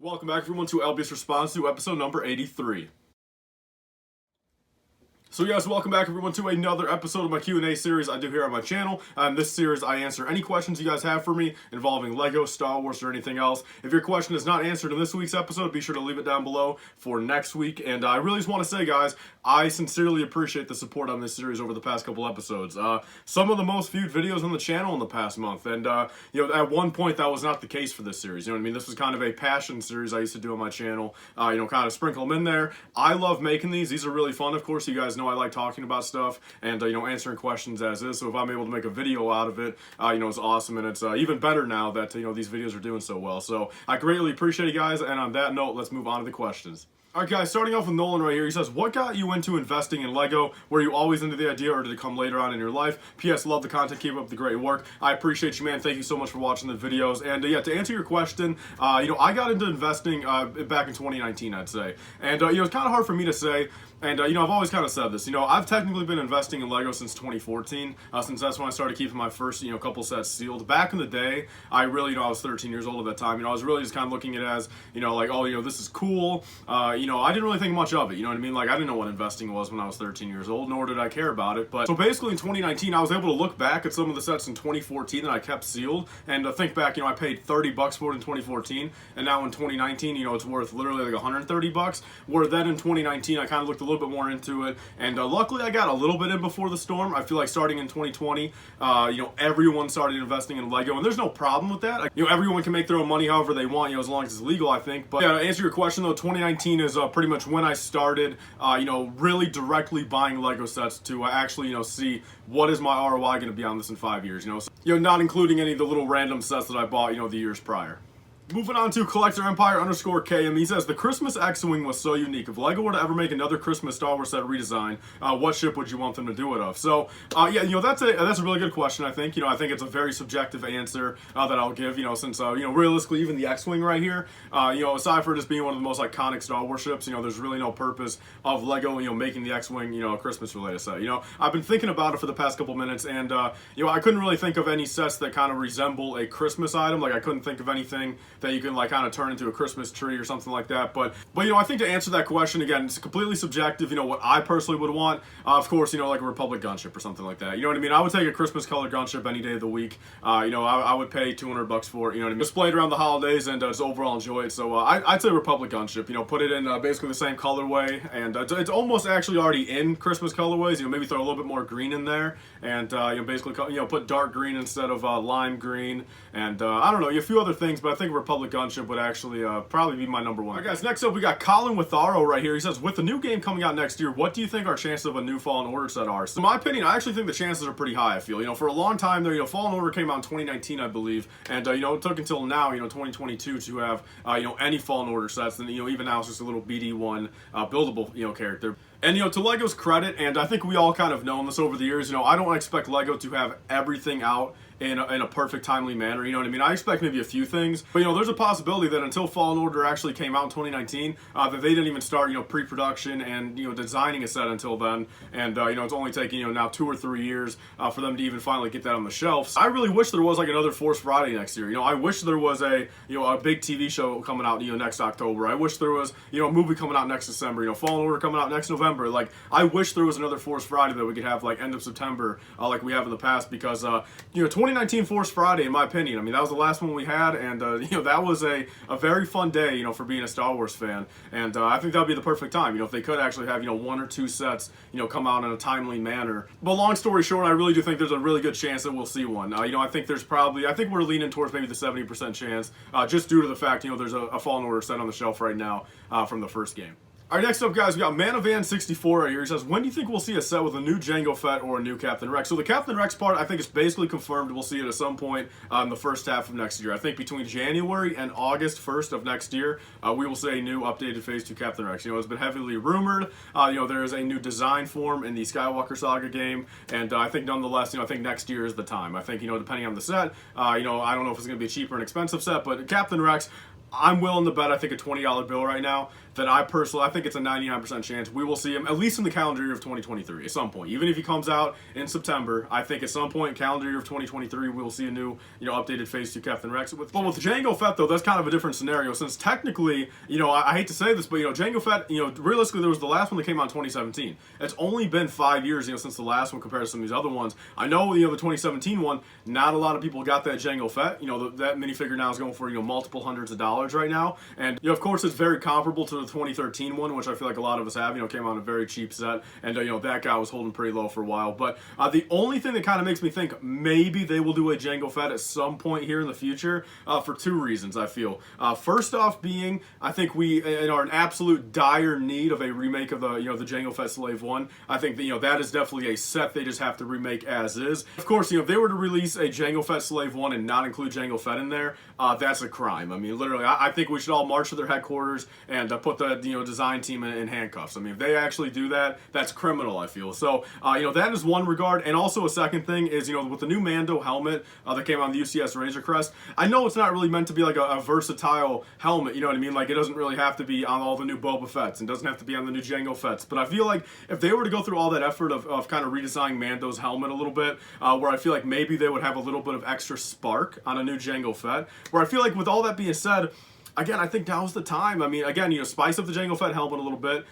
Welcome back everyone to LBS Responds To episode number 83. So yes, welcome back everyone to another episode of my Q&A series I do here on my channel. In this series, I answer any questions you guys have for me involving LEGO, Star Wars, or anything else. If your question is not answered in this week's episode, be sure to leave it down below for next week. And I really just want to say, guys, I sincerely appreciate the support on this series over the past couple episodes. Some of the most viewed videos on the channel in the past month. And, at one point, that was not the case for this series. You know what I mean? This was kind of a passion series I used to do on my channel. Kind of sprinkle them in there. I love making these. These are really fun. Of course, you guys know I like talking about stuff and answering questions as is. So if I'm able to make a video out of it, it's awesome, and it's even better now that these videos are doing so well. So I greatly appreciate you guys. And on that note, let's move on to the questions. Alright guys, starting off with Nolan right here. He says, what got you into investing in LEGO? Were you always into the idea, or did it come later on in your life? P.S. Love the content. Keep up the great work. I appreciate you, man. Thank you so much for watching the videos. And yeah, to answer your question, I got into investing back in 2019, I'd say. And it's kind of hard for me to say. And, I've always kind of said this. I've technically been investing in LEGO since 2014, since that's when I started keeping my first, couple sets sealed. Back in the day, I really, I was 13 years old at that time. I was really just kind of looking at it as, like, oh, this is cool. I didn't really think much of it, you know what I mean? Like, I didn't know what investing was when I was 13 years old, nor did I care about it. But, so basically in 2019, I was able to look back at some of the sets in 2014 that I kept sealed, and think back, I paid 30 bucks for it in 2014, and now in 2019, it's worth literally like 130 bucks, where then in 2019, I kind of looked a little bit more into it, and luckily I got a little bit in before the storm. I feel like starting in 2020, everyone started investing in LEGO, and there's no problem with that. Everyone can make their own money however they want, as long as it's legal, I think. But yeah, to answer your question though, 2019 is pretty much when I started, really directly buying LEGO sets to actually, see what is my ROI going to be on this in 5 years, not including any of the little random sets that I bought, the years prior. Moving on to Collector Empire _KM, he says, the Christmas X-Wing was so unique. If LEGO were to ever make another Christmas Star Wars set redesign, what ship would you want them to do it of? So, yeah, that's a really good question, I think. I think it's a very subjective answer that I'll give, since, realistically, even the X-Wing right here, aside for just being one of the most iconic Star Wars ships, there's really no purpose of LEGO, making the X-Wing, a Christmas-related set. I've been thinking about it for the past couple minutes, and, I couldn't really think of any sets that kind of resemble a Christmas item. Like, I couldn't think of anything that you can kind of turn into a Christmas tree or something like that. But I think to answer that question, again, it's completely subjective. What I personally would want, of course, like a Republic gunship or something like that. You know what I mean? I would take a Christmas color gunship any day of the week. I would pay 200 bucks for it. You know what I mean? Display it around the holidays and just overall enjoy it. So I'd say Republic gunship. Put it in basically the same colorway, and it's almost actually already in Christmas colorways. Maybe throw a little bit more green in there, and basically put dark green instead of lime green, and I don't know, a few other things, but I think Republic gunship would actually probably be my number one. Alright guys, next up we got Colin Witharo right here. He says, with the new game coming out next year, what do you think our chances of a new Fallen Order set are? So in my opinion, I actually think the chances are pretty high, I feel. For a long time there, Fallen Order came out in 2019, I believe, and it took until now, 2022 to have any Fallen Order sets, and even now it's just a little BD1 buildable character. And, to LEGO's credit, and I think we all kind of known this over the years, I don't expect LEGO to have everything out in a perfect, timely manner, you know what I mean? I expect maybe a few things, but, there's a possibility that until Fallen Order actually came out in 2019, that they didn't even start, pre-production and, designing a set until then, and, it's only taking, now 2 or 3 years for them to even finally get that on the shelves. I really wish there was, like, another Force Friday next year, I wish there was a big TV show coming out, next October. I wish there was, a movie coming out next December, Fallen Order coming out next November. Like, I wish there was another Force Friday that we could have, like, end of September, like we have in the past, because, 2019 Force Friday, in my opinion, I mean, that was the last one we had, and, that was a very fun day, for being a Star Wars fan, and I think that would be the perfect time, if they could actually have, 1 or 2 sets, come out in a timely manner. But long story short, I really do think there's a really good chance that we'll see one. I think we're leaning towards maybe the 70% chance, just due to the fact, there's a Fallen Order set on the shelf right now from the first game. Alright, next up, guys, we got Manavan64 right here. He says, when do you think we'll see a set with a new Jango Fett or a new Captain Rex? So the Captain Rex part, I think it's basically confirmed we'll see it at some point in the first half of next year. I think between January and August 1st of next year, we will see a new updated Phase 2 Captain Rex. It's been heavily rumored. There is a new design form in the Skywalker Saga game, and I think nonetheless, I think next year is the time. I think, depending on the set, I don't know if it's going to be a cheap or an expensive set, but Captain Rex, I'm willing to bet, I think, a $20 bill right now that I think it's a 99% chance we will see him at least in the calendar year of 2023 at some point. Even if he comes out in September, I think at some point, calendar year of 2023, we will see a new, updated Phase 2 Captain Rex. But with Jango Fett, though, that's kind of a different scenario, since technically, I hate to say this, but, Jango Fett, realistically, there was the last one that came out in 2017. It's only been 5 years, since the last one compared to some of these other ones. I know, the 2017 one, not a lot of people got that Jango Fett. That minifigure now is going for, multiple hundreds of dollars right now. And, of course, it's very comparable to the 2013 one, which I feel like a lot of us have, came on a very cheap set, and that guy was holding pretty low for a while. But the only thing that kind of makes me think maybe they will do a Jango Fett at some point here in the future, for two reasons, I feel. First off being, I think we are in absolute dire need of a remake of the Jango Fett Slave 1. I think that is definitely a set they just have to remake as is. Of course, if they were to release a Jango Fett Slave 1 and not include Jango Fett in there, that's a crime. I mean, literally, I think we should all march to their headquarters and put the design team in handcuffs. I mean, if they actually do that, that's criminal, I feel. So, that is one regard. And also a second thing is, with the new Mando helmet that came on the UCS Razor Crest, I know it's not really meant to be like a versatile helmet, you know what I mean? Like, it doesn't really have to be on all the new Boba Fetts and doesn't have to be on the new Jango Fetts. But I feel like if they were to go through all that effort of kind of redesigning Mando's helmet a little bit, where I feel like maybe they would have a little bit of extra spark on a new Jango Fett, where I feel like with all that being said, again, I think now's the time. I mean, again, spice up the Jango Fett helmet a little bit.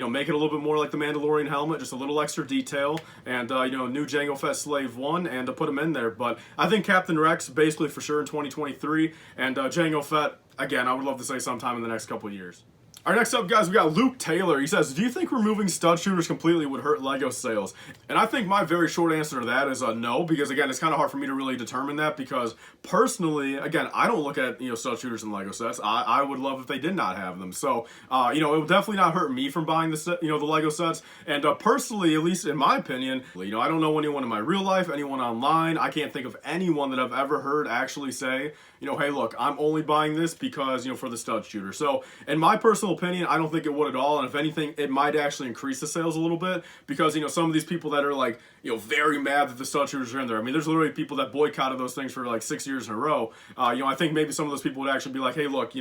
Make it a little bit more like the Mandalorian helmet, just a little extra detail, and new Jango Fett Slave 1, and to put him in there. But I think Captain Rex basically for sure in 2023, and Jango Fett, again, I would love to say sometime in the next couple of years. All right, next up, guys, we got Luke Taylor. He says, do you think removing stud shooters completely would hurt LEGO sales? And I think my very short answer to that is no, because, again, it's kind of hard for me to really determine that, because personally, again, I don't look at, stud shooters in LEGO sets. I would love if they did not have them. So, it would definitely not hurt me from buying the LEGO sets. And personally, at least in my opinion, I don't know anyone in my real life, anyone online. I can't think of anyone that I've ever heard actually say, hey, look, I'm only buying this because, for the stud shooter. So, in my personal opinion, I don't think it would at all. And if anything, it might actually increase the sales a little bit, because, some of these people that are like, very mad that the stud shooters are in there. I mean, there's literally people that boycotted those things for like 6 years in a row. I think maybe some of those people would actually be like, hey, look,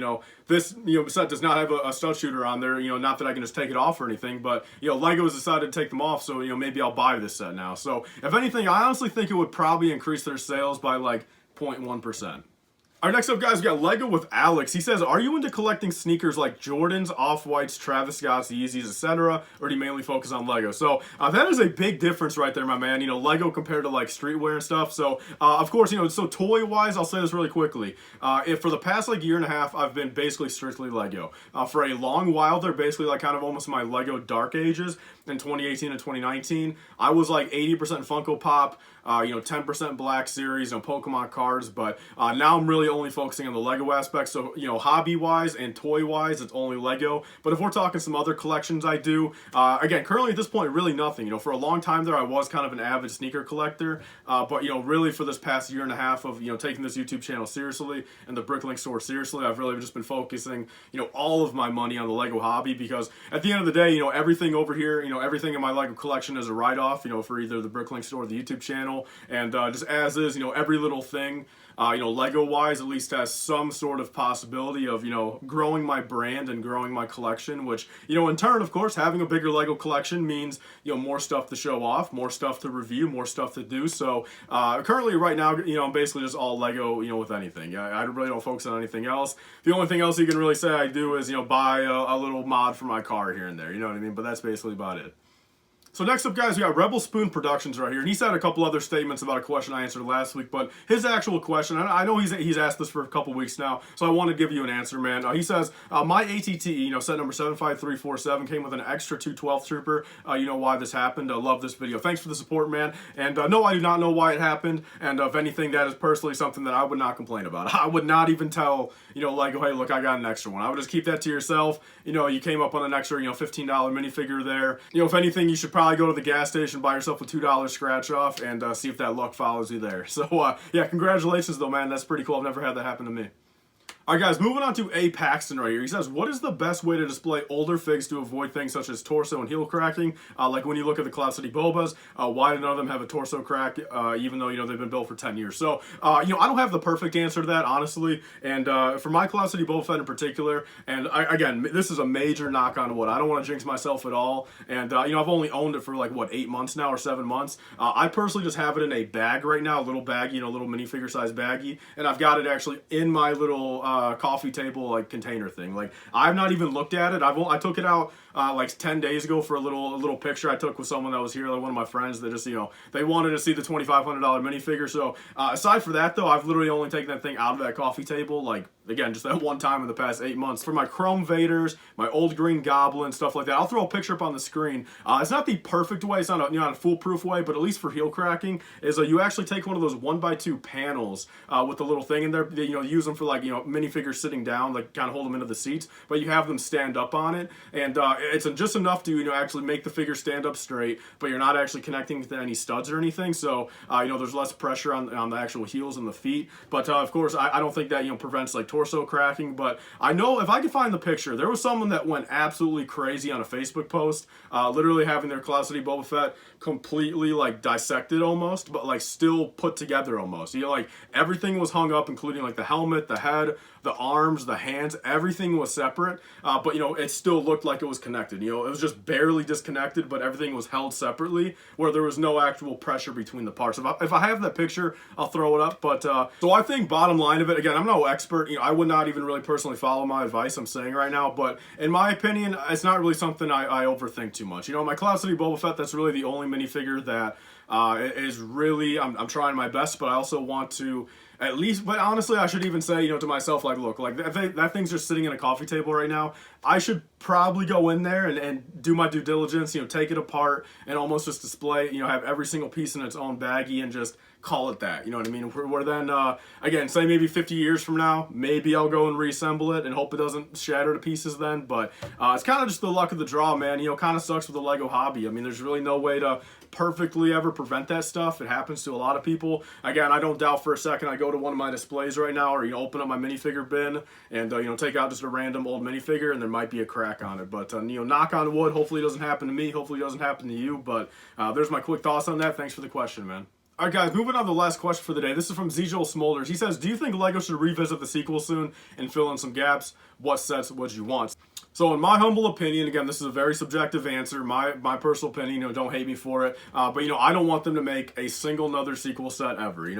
this, set does not have a stud shooter on there, not that I can just take it off or anything, but, LEGO has decided to take them off. So, maybe I'll buy this set now. So if anything, I honestly think it would probably increase their sales by like 0.1%. All right, next up, guys, we got LEGO with Alex. He says, are you into collecting sneakers like Jordans, Off-Whites, Travis Scotts, Yeezys, etc., or do you mainly focus on LEGO? So that is a big difference right there, my man. LEGO compared to like streetwear and stuff. So of course, so toy-wise, I'll say this really quickly. If for the past like year and a half, I've been basically strictly LEGO. For a long while, they're basically like kind of almost my LEGO dark ages. In 2018 and 2019, I was like 80% Funko Pop, 10% Black Series, Pokemon cards, but now I'm really only focusing on the LEGO aspect. So, hobby-wise and toy-wise, it's only LEGO. But if we're talking some other collections I do, again, currently at this point, really nothing. For a long time there, I was kind of an avid sneaker collector, but, really for this past year and a half of, taking this YouTube channel seriously and the Bricklink store seriously, I've really just been focusing, all of my money on the LEGO hobby, because at the end of the day, everything over here, everything in my LEGO collection is a write-off, for either the Bricklink store or the YouTube channel, and just as is, every little thing, LEGO-wise, at least has some sort of possibility of, growing my brand and growing my collection, which, in turn, of course, having a bigger LEGO collection means, more stuff to show off, more stuff to review, more stuff to do. So, currently, right now, I'm basically just all LEGO, with anything. I really don't focus on anything else. The only thing else you can really say I do is, buy a little mod for my car here and there, you know what I mean? But that's basically about it. So next up, guys, we got Rebel Spoon Productions right here, and he's had a couple other statements about a question I answered last week, but his actual question, and I know he's asked this for a couple weeks now, so I want to give you an answer, man. He says, my ATT, set number 75347 came with an extra 212th Trooper. You know why this happened. Love this video. Thanks for the support, man. And no, I do not know why it happened, and if anything, that is personally something that I would not complain about. I would not even tell, LEGO, hey, look, I got an extra one. I would just keep that to yourself. You came up on an extra, $15 minifigure there. If anything, you should probably go to the gas station, buy yourself a $2 scratch off, and see if that luck follows you there. So, yeah, congratulations, though, man. That's pretty cool. I've never had that happen to me. Alright guys, moving on to A. Paxton right here. He says, what is the best way to display older figs to avoid things such as torso and heel cracking? Like when you look at the Cloud City Bobas, why do none of them have a torso crack, even though, they've been built for 10 years? So, I don't have the perfect answer to that, honestly. And for my Cloud City Boba Fett in particular, and again, this is a major knock on wood. I don't want to jinx myself at all. And, I've only owned it for like, what, 8 months now or 7 months. I personally just have it in a bag right now, a little baggie, little minifigure size baggie. And I've got it actually in my little coffee table like container thing. Like I've not even looked at it. I took it out like 10 days ago for a little picture I took with someone that was here, like one of my friends that just they wanted to see the $2,500 minifigure. So aside for that though, I've literally only taken that thing out of that coffee table like again just that one time in the past 8 months. For my Chrome Vaders, my old Green Goblin, stuff like that, I'll throw a picture up on the screen. It's not the perfect way, it's not not a foolproof way, but at least for heel cracking is you actually take one of those 1x2 panels with the little thing in there. You use them for like minifigures sitting down, like kind of hold them into the seats, but you have them stand up on it, and it's just enough to actually make the figure stand up straight, but you're not actually connecting to any studs or anything. So there's less pressure on the actual heels and the feet. But of course, I don't think that prevents like torso cracking. But I know if I can find the picture, there was someone that went absolutely crazy on a Facebook post, literally having their Cloud City Boba Fett completely like dissected almost, but like still put together almost. Like everything was hung up, including like the helmet, the head, the arms, the hands, everything was separate, but it still looked like it was connected. It was just barely disconnected, but everything was held separately where there was no actual pressure between the parts. If I have that picture, I'll throw it up. But so I think bottom line of it, again, I'm no expert. I would not even really personally follow my advice I'm saying right now, but in my opinion, it's not really something I overthink too much. My Cloud City Boba Fett, that's really the only minifigure that is really, I'm trying my best, but I also want to at least, but honestly, I should even say, to myself, like, look, like, that thing's just sitting in a coffee table right now. I should probably go in there and do my due diligence, take it apart and almost just display, have every single piece in its own baggie and just call it that, you know what I mean? Where then, again, say maybe 50 years from now, maybe I'll go and reassemble it and hope it doesn't shatter to pieces then, but it's kind of just the luck of the draw, man. Kind of sucks with the LEGO hobby. I mean, there's really no way to perfectly ever prevent that stuff. It happens to a lot of people. Again, I don't doubt for a second I go to one of my displays right now, or open up my minifigure bin and take out just a random old minifigure and there might be a crack on it. But knock on wood, hopefully it doesn't happen to me, hopefully it doesn't happen to you. But there's my quick thoughts on that. Thanks for the question, man. Alright guys, moving on to the last question for the day. This is from Z. Joel Smolders. He says, do you think LEGO should revisit the sequel soon and fill in some gaps? What sets would you want? So in my humble opinion, again, this is a very subjective answer, my personal opinion, don't hate me for it, but I don't want them to make a single another sequel set ever.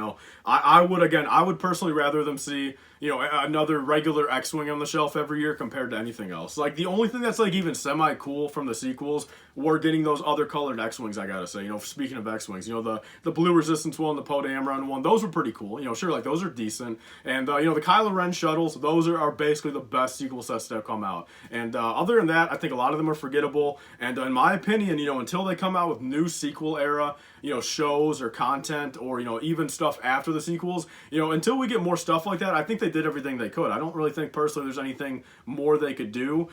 I would personally rather them see another regular X-Wing on the shelf every year compared to anything else. Like the only thing that's like even semi-cool from the sequels were getting those other colored X-Wings, I gotta say. Speaking of X-Wings, the Blue Resistance one, the Poe Dameron one, those were pretty cool. Sure, like those are decent. And the Kylo Ren shuttles, those are basically the best sequel sets that have come out. And other than that, I think a lot of them are forgettable. And in my opinion, until they come out with new sequel era, shows or content or, even stuff after the sequels, until we get more stuff like that, I think they did everything they could. I don't really think personally there's anything more they could do.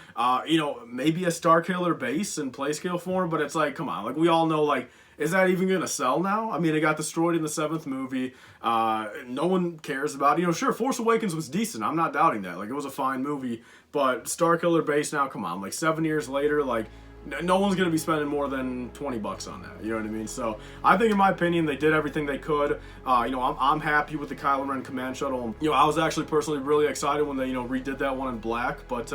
Maybe a Starkiller base in playscale form, but it's like, come on, like we all know, like, is that even going to sell now? I mean, it got destroyed in the 7th movie. No one cares about it. Sure, Force Awakens was decent. I'm not doubting that. Like, it was a fine movie. But Starkiller base now, come on. Like, 7 years later, like, no one's going to be spending more than $20 on that. You know what I mean? So, I think in my opinion, they did everything they could. I'm happy with the Kylo Ren Command Shuttle. I was actually personally really excited when they, redid that one in black. But,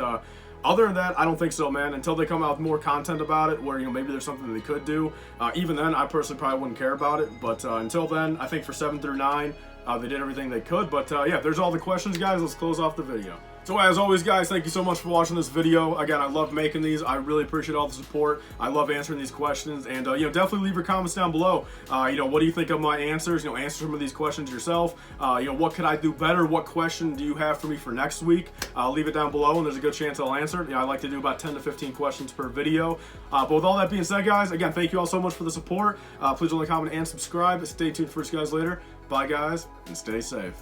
other than that, I don't think so, man. Until they come out with more content about it, where maybe there's something they could do. Even then, I personally probably wouldn't care about it. But until then, I think for 7 through 9, they did everything they could. But yeah, there's all the questions, guys. Let's close off the video. So as always, guys, thank you so much for watching this video. Again, I love making these. I really appreciate all the support. I love answering these questions. And definitely leave your comments down below. What do you think of my answers? Answer some of these questions yourself. What could I do better? What question do you have for me for next week? Leave it down below, and there's a good chance I'll answer it. I like to do about 10 to 15 questions per video. But with all that being said, guys, again, thank you all so much for the support. Please like, comment, and subscribe. Stay tuned for you guys later. Bye, guys, and stay safe.